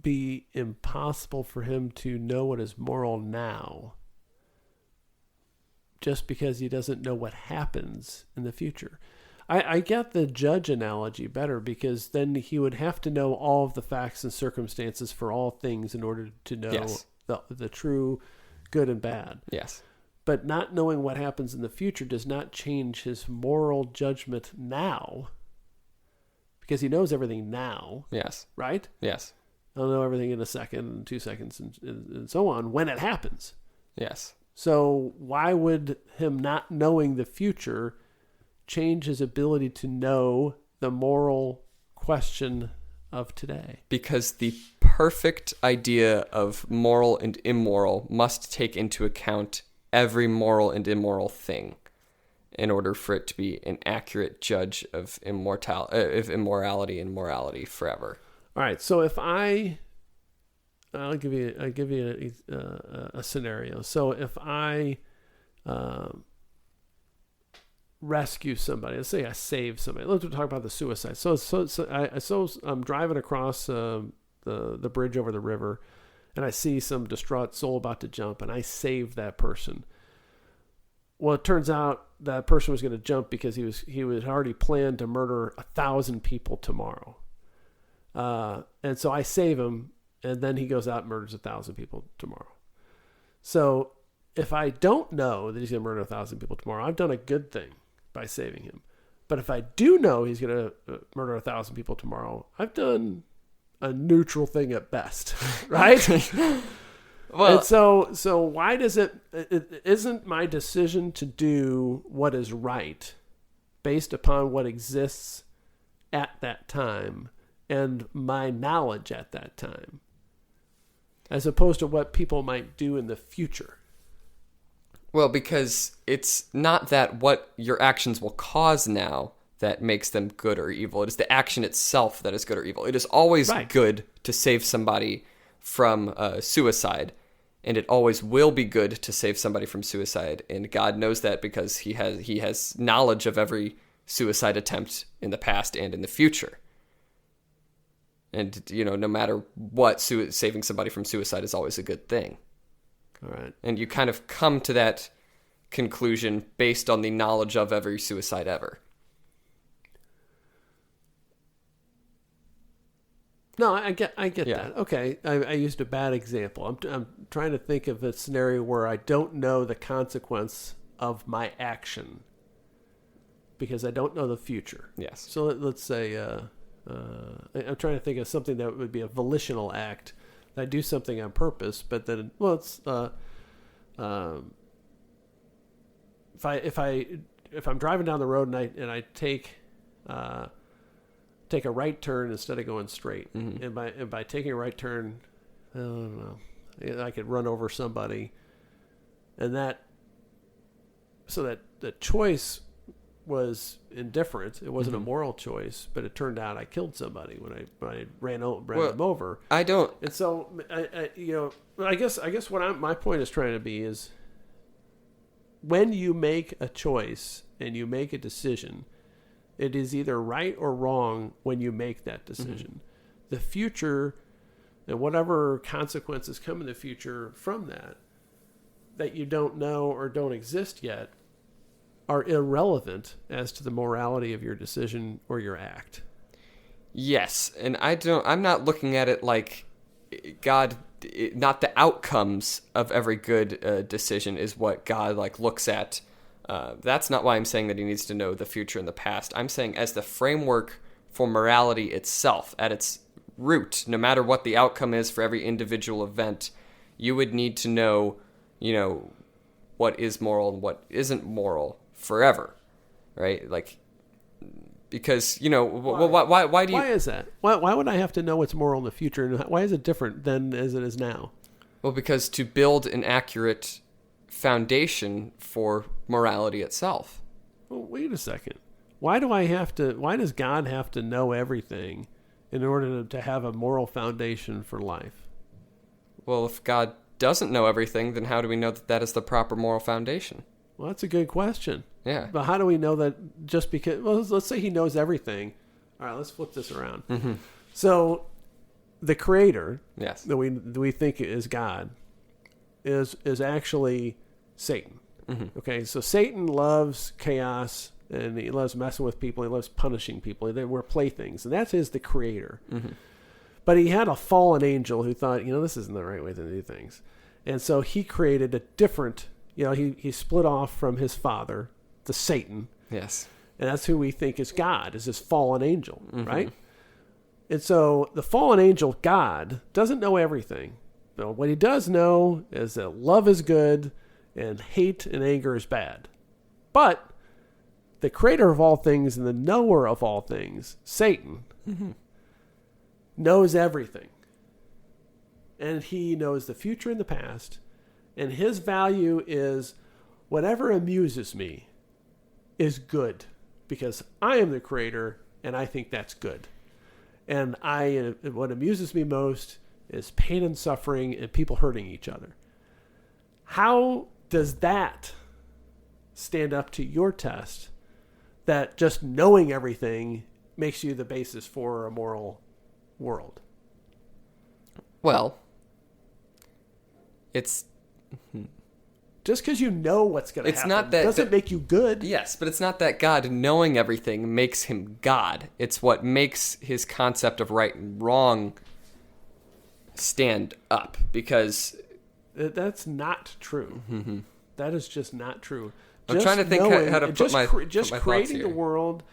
be impossible for him to know what is moral now just because he doesn't know what happens in the future? I get the judge analogy better because then he would have to know all of the facts and circumstances for all things in order to know the true good and bad. Yes. But not knowing what happens in the future does not change his moral judgment now, because he knows everything now. Yes. Right? Yes. He'll know everything in a second and 2 seconds and so on when it happens. Yes. So why would him not knowing the future change his ability to know the moral question of today? Because the perfect idea of moral and immoral must take into account every moral and immoral thing in order for it to be an accurate judge of immorality and morality forever. All right. So if I'll give you a scenario. So if I rescue somebody, let's say I save somebody. Let's talk about the suicide. So I'm driving across the bridge over the river, and I see some distraught soul about to jump, and I save that person. Well, it turns out that person was going to jump because he was already planned to murder 1,000 people tomorrow. And so I save him, and then he goes out and murders 1,000 people tomorrow. So if I don't know that he's going to murder 1,000 people tomorrow, I've done a good thing by saving him. But if I do know he's going to murder 1,000 people tomorrow, I've done a neutral thing at best, right? Well, and so why does it isn't my decision to do what is right based upon what exists at that time and my knowledge at that time, as opposed to what people might do in the future? Well, because it's not that what your actions will cause now that makes them good or evil. It is the action itself that is good or evil. It is always good to save somebody from suicide, and it always will be good to save somebody from suicide. And God knows that because he has knowledge of every suicide attempt in the past and in the future. And, no matter what, saving somebody from suicide is always a good thing. All right. And you kind of come to that conclusion based on the knowledge of every suicide ever. No, I get that. Okay, I used a bad example. I'm trying to think of a scenario where I don't know the consequence of my action because I don't know the future. Yes. So let's say I'm trying to think of something that would be a volitional act. I do something on purpose, but then it's if I'm driving down the road and I take a right turn instead of going straight, mm-hmm. and by taking a right turn, I don't know, I could run over somebody, and that the choice was indifferent. It wasn't mm-hmm. a moral choice, but it turned out I killed somebody when I ran them over. I don't. And so I guess what my point is trying to be is when you make a choice and you make a decision, it is either right or wrong when you make that decision. Mm-hmm. The future and whatever consequences come in the future from that you don't know or don't exist yet, are irrelevant as to the morality of your decision or your act. Yes, and I'm not looking at it like God, not the outcomes of every good decision is what God looks at. That's not why I'm saying that he needs to know the future and the past. I'm saying as the framework for morality itself, at its root, no matter what the outcome is for every individual event, you would need to know, what is moral and what isn't moral forever, right? Because, why do you... Why is that? Why would I have to know what's moral in the future? And why is it different than as it is now? Well, because to build an accurate foundation for morality itself. Well, wait a second. Why does God have to know everything in order to have a moral foundation for life? Well, if God doesn't know everything, then how do we know that is the proper moral foundation? Well, that's a good question. Yeah. But how do we know that just because... Well, let's say he knows everything. All right, let's flip this around. Mm-hmm. So the creator, yes, that we think is God, is actually Satan. Mm-hmm. Okay, so Satan loves chaos, and he loves messing with people. He loves punishing people. We're playthings, and that's the creator. Mm-hmm. But he had a fallen angel who thought, this isn't the right way to do things. And so he created a different he split off from his father, the Satan, Yes. and that's who we think is God, is this fallen angel, right? And so the fallen angel, God, doesn't know everything. But what he does know is that love is good and hate and anger is bad. But the creator of all things and the knower of all things, Satan, knows everything. And he knows the future and the past. And his value is whatever amuses me is good. Because I am the creator and I think that's good. And what amuses me most is pain and suffering and people hurting each other. How does that stand up to your test that just knowing everything makes you the basis for a moral world? Well, it's... Just because you know what's going to happen not that doesn't make you good. Yes, but it's not that God knowing everything makes him God. It's what makes his concept of right and wrong stand up, because... That's not true. That is just not true. I'm trying to think how to put my just put my creating thoughts the here. world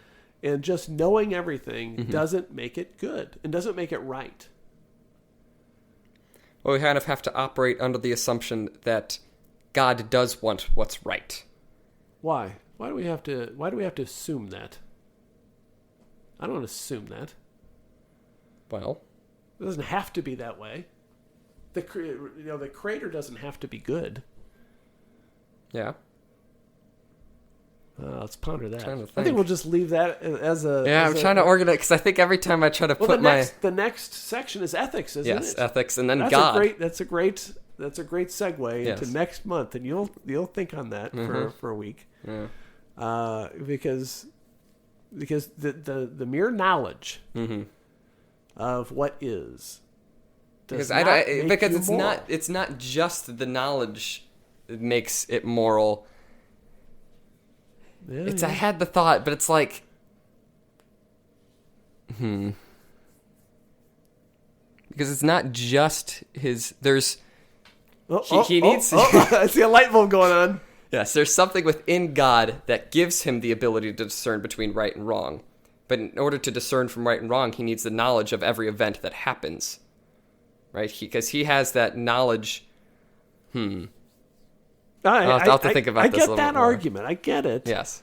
and just knowing everything doesn't make it good and doesn't make it right. Well, we kind of have to operate under the assumption that God does want what's right. Why? Why do we have to assume that? I don't assume that. Well, It doesn't have to be that way. The creator doesn't have to be good. yeah. Let's ponder that. Trying to I think. think we'll just leave that as a. Yeah, as I'm trying to organize, because I think every time I try to Well, put the next section is ethics, isn't yes, it? ethics, and then That's God. That's a great segue Yes. into next month, and you'll think on that for a week. Yeah. Because the mere knowledge of what is does not make because you moral. it's not just the knowledge that makes it moral. Yeah, I had the thought, but it's like, because it's not just his. There's he needs. I see a light bulb going on. Yes, there's something within God that gives him the ability to discern between right and wrong. But in order to discern from right and wrong, he needs the knowledge of every event that happens. Right? Because he has that knowledge. I'll have to think about this a I get little that bit more. argument. I get it. Yes.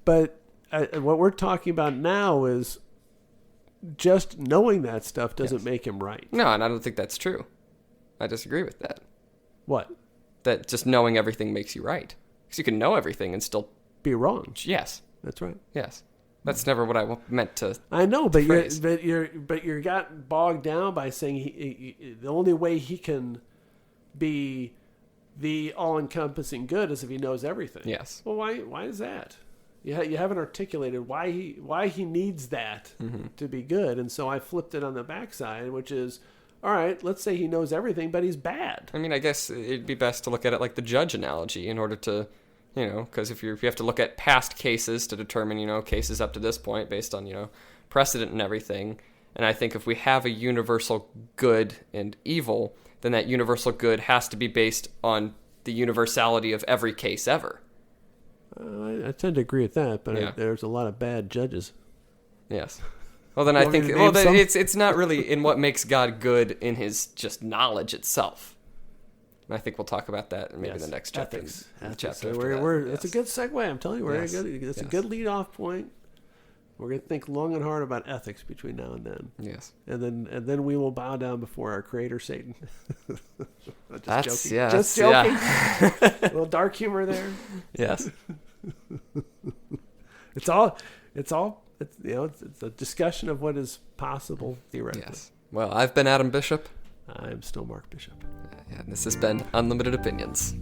But what we're talking about now is just knowing that stuff doesn't make him right. No, and I don't think that's true. I disagree with that. What? That just knowing everything makes you right. Because you can know everything and still... Be wrong. Yes. That's right. Yes. That's never what I meant to... I know, but phrase. you're got bogged down by saying the only way he can be the all-encompassing good is if he knows everything. Yes. Well, why is that? You haven't articulated why he needs that to be good, and so I flipped it on the backside, which is, all right, let's say he knows everything, but he's bad. I mean, I guess it'd be best to look at it like the judge analogy in order to, because if you have to look at past cases to determine, cases up to this point based on, precedent and everything. And I think if we have a universal good and evil, then that universal good has to be based on the universality of every case ever. I tend to agree with that, but there's a lot of bad judges. Yes. Well, then I think it's not really in what makes God good in his just knowledge itself. And I think we'll talk about that in maybe the next chapter. Ethics. Chapter So it's a good segue. I'm telling you, it's a good lead-off point. We're going to think long and hard about ethics between now and then. Yes. And then we will bow down before our creator, Satan. Just joking. Just joking. A little dark humor there. Yes. It's a discussion of what is possible theoretically. Yes. Well, I've been Adam Bishop. I'm still Mark Bishop. And this has been Unlimited Opinions.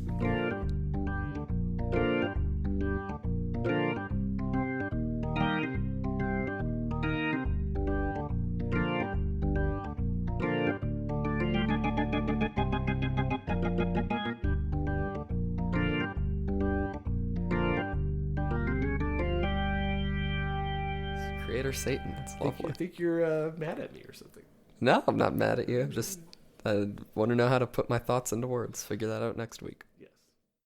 Creator Satan. That's lovely. I think you're mad at me or something. No, I'm not mad at you. I want to know how to put my thoughts into words. Figure that out next week.